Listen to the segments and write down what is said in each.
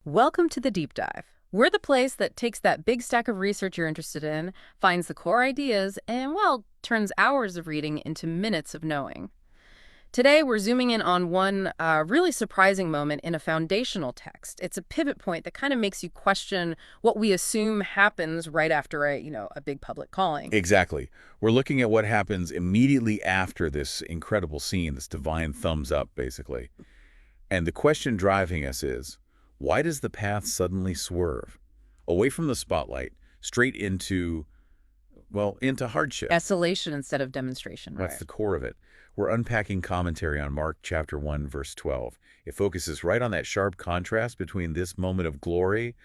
Welcome to the Deep Dive. We're the place that takes that big stack of research you're interested in, finds the core ideas, and, well, turns hours of reading into minutes of knowing. Today, we're zooming in on one really surprising moment in a foundational text. It's a pivot point that kind of makes you question what we assume happens right after a big public calling. Exactly. We're looking at what happens immediately after this incredible scene, this divine thumbs up, basically. And the question driving us is, why does the path suddenly swerve? Away from the spotlight, straight into, well, into hardship. Escalation instead of demonstration, right? That's the core of it. We're unpacking commentary on Mark chapter 1, verse 12. It focuses right on that sharp contrast between this moment of glory,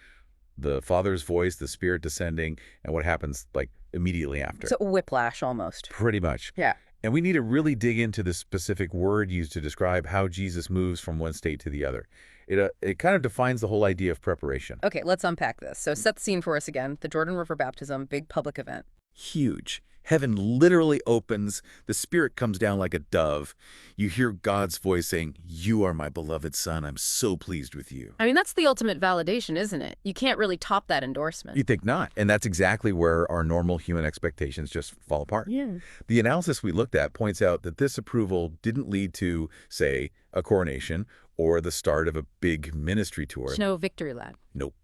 the Father's voice, the Spirit descending, and what happens, like, immediately after. So whiplash, almost. Pretty much. Yeah. And we need to really dig into the specific word used to describe how Jesus moves from one state to the other. It kind of defines the whole idea of preparation. Okay, let's unpack this. So set the scene for us again. The Jordan River baptism, big public event. Huge. Heaven literally opens. The Spirit comes down like a dove. You hear God's voice saying, "You are my beloved Son. I'm so pleased with you." I mean, that's the ultimate validation, isn't it? You can't really top that endorsement. You think not. And that's exactly where our normal human expectations just fall apart. Yeah. The analysis we looked at points out that this approval didn't lead to, say, a coronation or the start of a big ministry tour. There's no victory lap. Nope.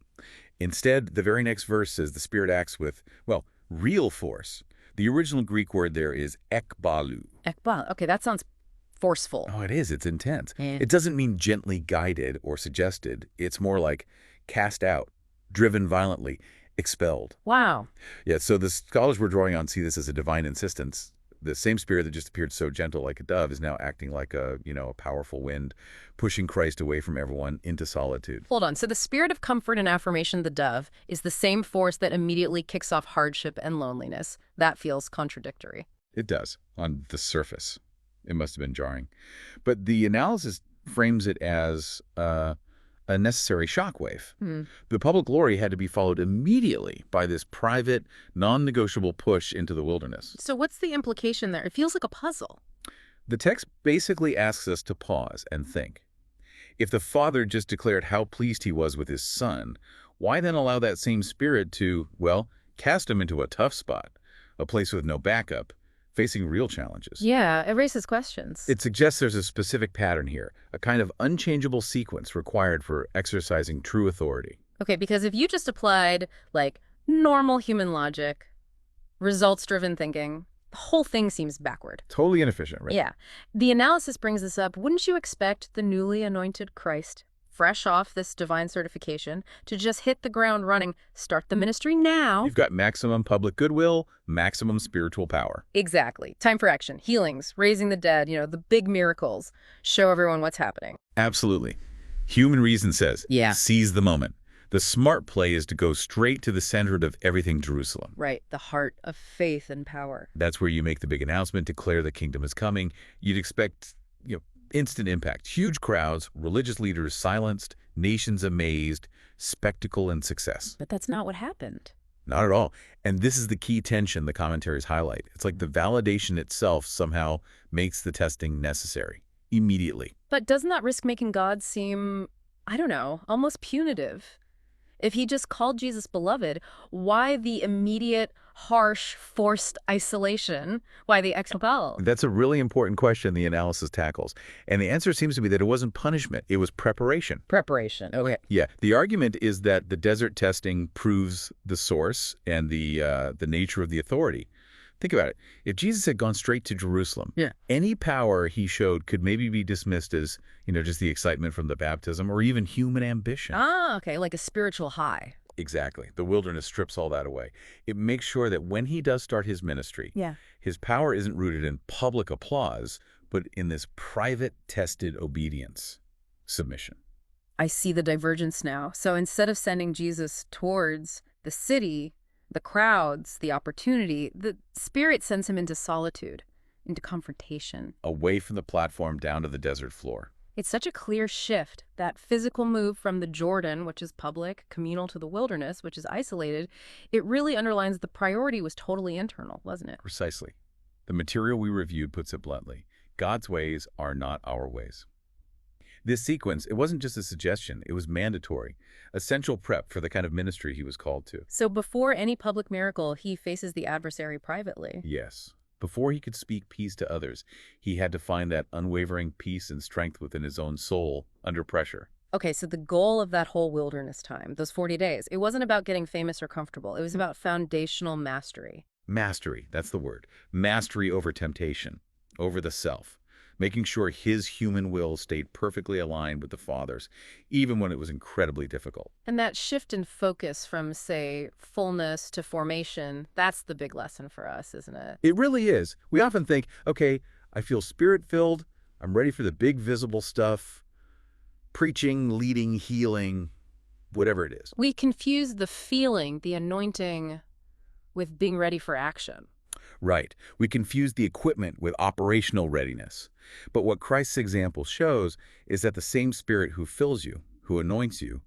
Instead, the very next verse says the Spirit acts with, well, real force. The original Greek word there is ekbalu. Ekbal. Okay, that sounds forceful. Oh, it is. It's intense. Yeah. It doesn't mean gently guided or suggested. It's more like cast out, driven violently, expelled. Wow. Yeah, so the scholars we're drawing on see this as a divine insistence. The same Spirit that just appeared so gentle like a dove is now acting like a powerful wind, pushing Christ away from everyone into solitude. Hold on. So the spirit of comfort and affirmation, the dove, is the same force that immediately kicks off hardship and loneliness. That feels contradictory. It does, on the surface. It must have been jarring. But the analysis frames it as a necessary shockwave. The public glory had to be followed immediately by this private, non-negotiable push into the wilderness. So what's the implication there? It feels like a puzzle. The text basically asks us to pause and think. If the Father just declared how pleased he was with his Son, why then allow that same Spirit to, well, cast him into a tough spot, a place with no backup, facing real challenges? Yeah, it raises questions. It suggests there's a specific pattern here, a kind of unchangeable sequence required for exercising true authority. Okay, because if you just applied, like, normal human logic, results-driven thinking, the whole thing seems backward. Totally inefficient, right? Yeah. The analysis brings this up. Wouldn't you expect the newly anointed Christ, fresh off this divine certification, to just hit the ground running, start the ministry now? You've got maximum public goodwill, maximum spiritual power. Exactly. Time for action. Healings, raising the dead, the big miracles. Show everyone what's happening. Absolutely. Human reason says, Yeah. seize the moment. The smart play is to go straight to the center of everything Jerusalem. Right. The heart of faith and power. That's where you make the big announcement, declare the kingdom is coming. You'd expect, instant impact. Huge crowds, religious leaders silenced, nations amazed, spectacle and success. But that's not what happened. Not at all. And this is the key tension the commentaries highlight. It's like the validation itself somehow makes the testing necessary, immediately. But doesn't that risk making God seem, I don't know, almost punitive? If he just called Jesus beloved, why the immediate, harsh, forced isolation? Why the expel? That's a really important question the analysis tackles. And the answer seems to be that it wasn't punishment. It was preparation. Preparation. Okay. Yeah. The argument is that the desert testing proves the source and the nature of the authority. Think about it. If Jesus had gone straight to Jerusalem, any power he showed could maybe be dismissed as, just the excitement from the baptism or even human ambition. Ah, okay, like a spiritual high. Exactly. The wilderness strips all that away. It makes sure that when he does start his ministry, his power isn't rooted in public applause, but in this private, tested obedience, submission. I see the divergence now. So instead of sending Jesus towards the city, the crowds, the opportunity, the Spirit sends him into solitude, into confrontation. Away from the platform down to the desert floor. It's such a clear shift, that physical move from the Jordan, which is public, communal, to the wilderness, which is isolated. It really underlines the priority was totally internal, wasn't it? Precisely. The material we reviewed puts it bluntly. God's ways are not our ways. This sequence, it wasn't just a suggestion, it was mandatory, essential prep for the kind of ministry he was called to. So before any public miracle, he faces the adversary privately. Yes. Before he could speak peace to others, he had to find that unwavering peace and strength within his own soul under pressure. Okay, so the goal of that whole wilderness time, those 40 days, it wasn't about getting famous or comfortable. It was about foundational mastery. Mastery, that's the word. Mastery over temptation, over the self, making sure his human will stayed perfectly aligned with the Father's, even when it was incredibly difficult. And that shift in focus from, say, fullness to formation, that's the big lesson for us, isn't it? It really is. We often think, okay, I feel spirit-filled, I'm ready for the big visible stuff, preaching, leading, healing, whatever it is. We confuse the feeling, the anointing, with being ready for action. Right. We confuse the equipment with operational readiness. But what Christ's example shows is that the same Spirit who fills you, who anoints you,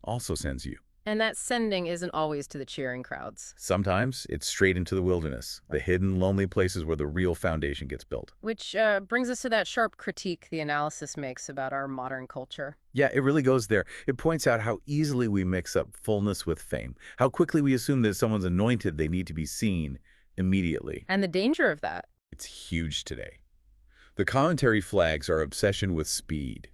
also sends you. And that sending isn't always to the cheering crowds. Sometimes it's straight into the wilderness, the hidden, lonely places where the real foundation gets built. Which brings us to that sharp critique the analysis makes about our modern culture. Yeah, it really goes there. It points out how easily we mix up fullness with fame, how quickly we assume that if someone's anointed, they need to be seen immediately. And the danger of that. It's huge today. The commentary flags our obsession with speed.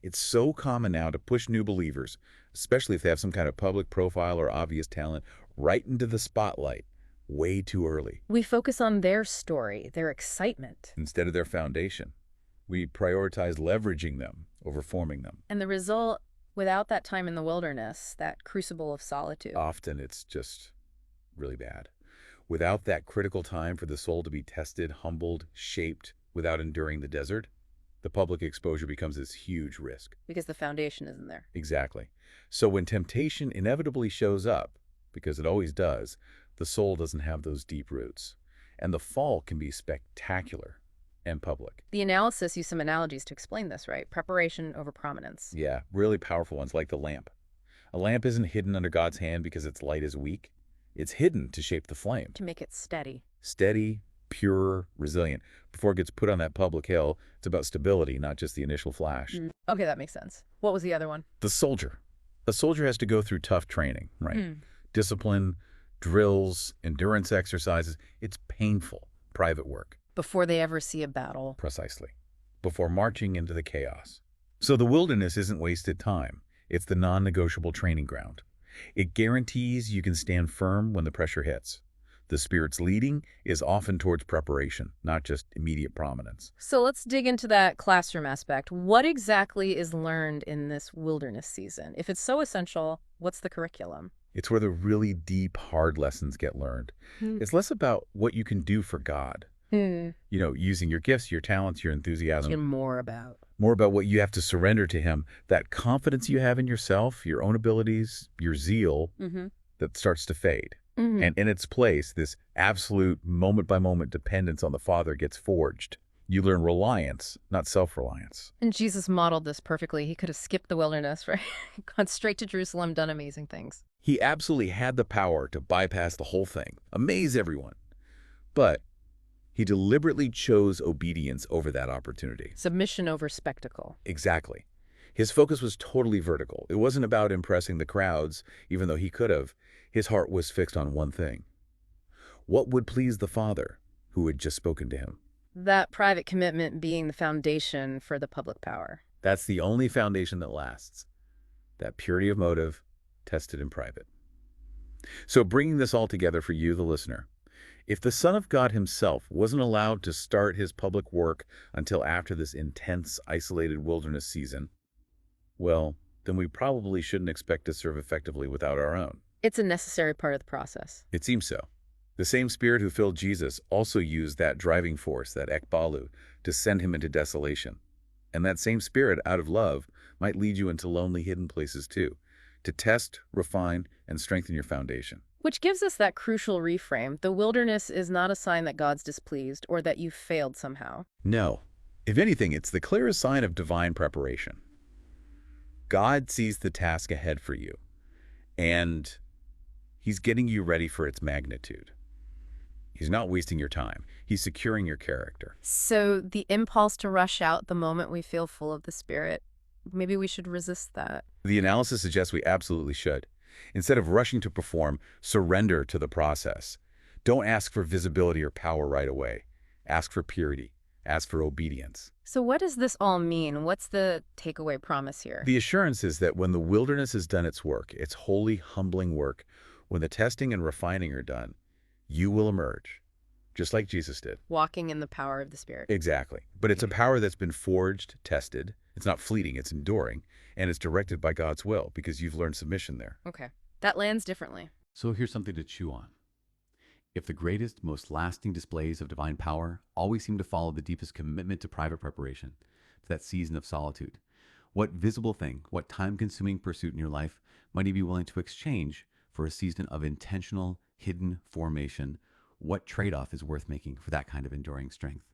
It's so common now to push new believers, especially if they have some kind of public profile or obvious talent, right into the spotlight way too early. We focus on their story, their excitement. Instead of their foundation, we prioritize leveraging them over forming them. And the result, without that time in the wilderness, that crucible of solitude. Often it's just really bad. Without that critical time for the soul to be tested, humbled, shaped, without enduring the desert, the public exposure becomes this huge risk. Because the foundation isn't there. Exactly. So when temptation inevitably shows up, because it always does, the soul doesn't have those deep roots. And the fall can be spectacular and public. The analysis used some analogies to explain this, right? Preparation over prominence. Yeah, really powerful ones like the lamp. A lamp isn't hidden under God's hand because its light is weak. It's hidden to shape the flame. To make it steady. Steady, pure, resilient. Before it gets put on that public hill, it's about stability, not just the initial flash. Okay, that makes sense. What was the other one? The soldier. A soldier has to go through tough training, right? Discipline, drills, endurance exercises. It's painful, private work. Before they ever see a battle. Precisely. Before marching into the chaos. So the wilderness isn't wasted time. It's the non-negotiable training ground. It guarantees you can stand firm when the pressure hits. The Spirit's leading is often towards preparation, not just immediate prominence. So let's dig into that classroom aspect. What exactly is learned in this wilderness season? If it's so essential, what's the curriculum? It's where the really deep, hard lessons get learned. It's less about what you can do for God. You know, using your gifts, your talents, your enthusiasm. And more about what you have to surrender to Him. That confidence you have in yourself, your own abilities, your zeal, that starts to fade. And in its place, this absolute moment-by-moment dependence on the Father gets forged. You learn reliance, not self-reliance. And Jesus modeled this perfectly. He could have skipped the wilderness, right? Gone straight to Jerusalem, done amazing things. He absolutely had the power to bypass the whole thing, amaze everyone. But he deliberately chose obedience over that opportunity. Submission over spectacle. Exactly. His focus was totally vertical. It wasn't about impressing the crowds, even though he could have. His heart was fixed on one thing. What would please the Father who had just spoken to him? That private commitment being the foundation for the public power. That's the only foundation that lasts. That purity of motive, tested in private. So bringing this all together for you, the listener, if the Son of God himself wasn't allowed to start his public work until after this intense, isolated wilderness season, well, then we probably shouldn't expect to serve effectively without our own. It's a necessary part of the process. It seems so. The same Spirit who filled Jesus also used that driving force, that ekbalu, to send him into desolation. And that same Spirit, out of love, might lead you into lonely, hidden places too, to test, refine, and strengthen your foundation. Which gives us that crucial reframe. The wilderness is not a sign that God's displeased or that you've failed somehow. No. If anything, it's the clearest sign of divine preparation. God sees the task ahead for you, and He's getting you ready for its magnitude. He's not wasting your time. He's securing your character. So the impulse to rush out the moment we feel full of the Spirit, maybe we should resist that. The analysis suggests we absolutely should. Instead of rushing to perform, surrender to the process. Don't ask for visibility or power right away. Ask for purity. Ask for obedience. So what does this all mean? What's the takeaway promise here? The assurance is that when the wilderness has done its work, its holy, humbling work, when the testing and refining are done, you will emerge, just like Jesus did. Walking in the power of the Spirit. Exactly. But it's a power that's been forged, tested. It's not fleeting, it's enduring, and it's directed by God's will because you've learned submission there. Okay. That lands differently. So here's something to chew on. If the greatest, most lasting displays of divine power always seem to follow the deepest commitment to private preparation, to that season of solitude, what visible thing, what time-consuming pursuit in your life might you be willing to exchange for a season of intentional, hidden formation? What trade-off is worth making for that kind of enduring strength?